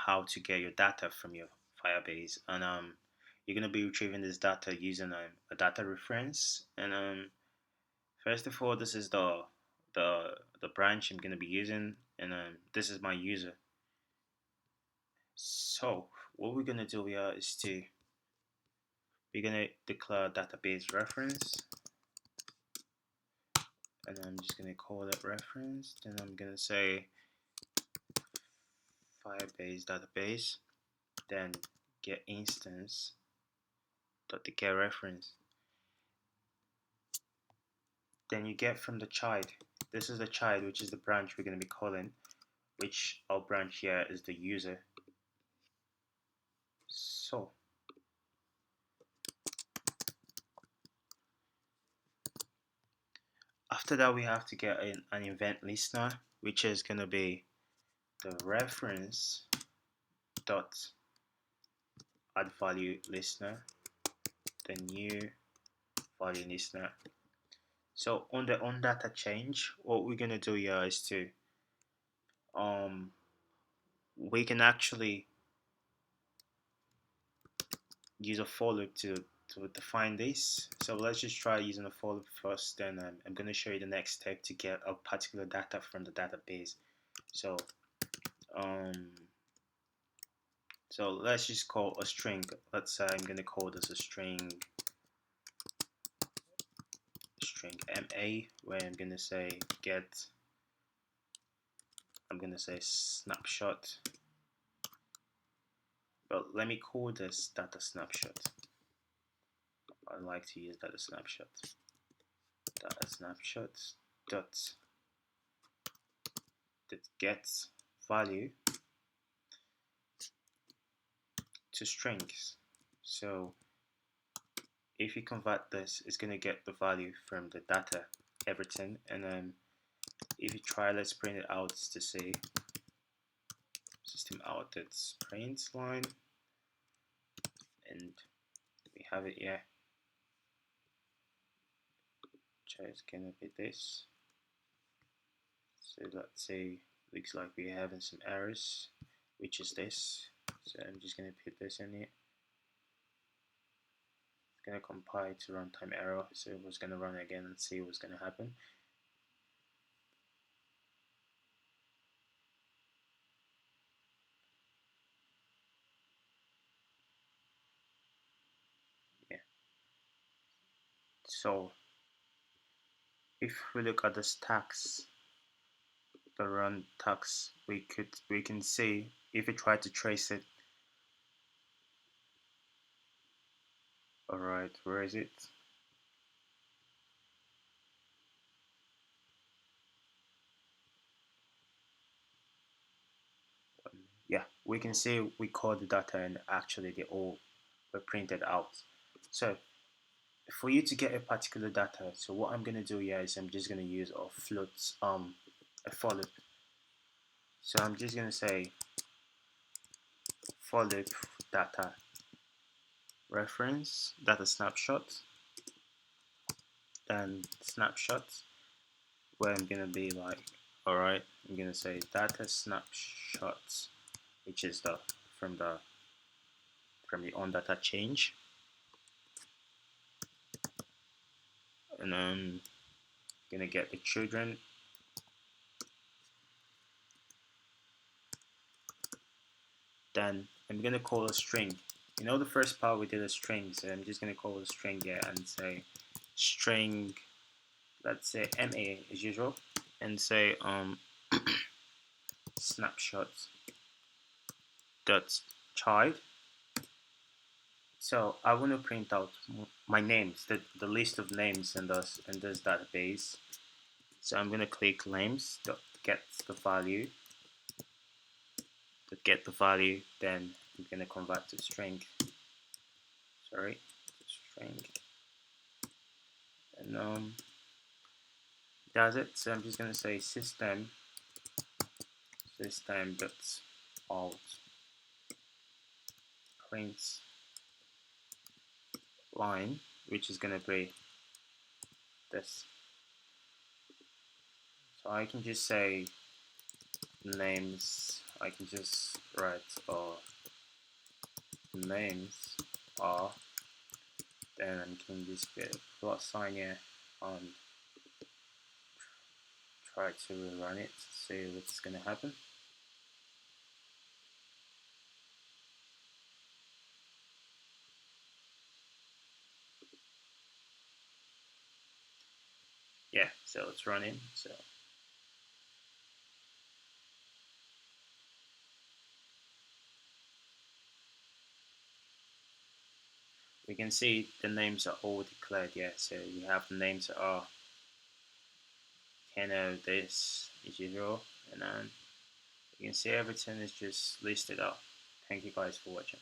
how to get your data from your Firebase, and you're gonna be retrieving this data using a data reference. And first of all, this is the the branch I'm gonna be using, and this is my user. So what we're gonna do here is we're gonna declare database reference, and I'm just gonna call it reference. Then I'm gonna say Firebase database, then get instance dot declare reference. Then you get from the child. This is the child, which is the branch we're gonna be calling, which our branch here is the user. So after that, we have to get an event listener, which is gonna be the reference dot add value listener, the new value listener. So on the on data change, what we're gonna do here is to um we can actually use a for loop to define this. So let's just try using a for loop first, then I'm going to show you the next step to get a particular data from the database. So um, so let's just call a string. Let's say I'm going to call this a string ma, where I'm going to say get, I'm going to say snapshot, but let me call this data snapshot. I like to use data snapshot. Data snapshot dot that gets value to strings. So if you convert this, it's going to get the value from the data, everything. And then if you try, let's print it out to see system out that's print line, and we have it here. So it's going to be this. So let's say looks like we're having some errors, which is this. So I'm just going to put this in here. It's going to compile to runtime error, so it was going to run again and see what's going to happen. Yeah. So if we look at the stacks, the run tags, we can see if we try to trace it. Alright, where is it? Yeah, we can see we called the data and actually they all were printed out. So for you to get a particular data, so what I'm gonna do here is I'm just gonna use a float a for loop. So I'm just gonna say for loop data reference data snapshot, then snapshot, where I'm gonna be like, alright, I'm gonna say data snapshots, which is the from the on data change, and then gonna get the children, then I'm gonna call a string. You know the first part we did a string, so I'm just gonna call a string here and say string, let's say ma as usual, and say snapshot dot child. So I want to print out my names, the list of names in this database. So I'm gonna click names dot get the value, then I'm gonna convert to string. Sorry, string, and that's it. So I'm just gonna say system dot out print line, which is gonna be this. So I can just say names I can just write names are, then I can just get a plus sign here and try to run it, see what's gonna happen. Yeah, so it's running. So we can see the names are all declared. Yeah, so you have the names are Keno, this, Ichiro, and then you can see everything is just listed up. Thank you guys for watching.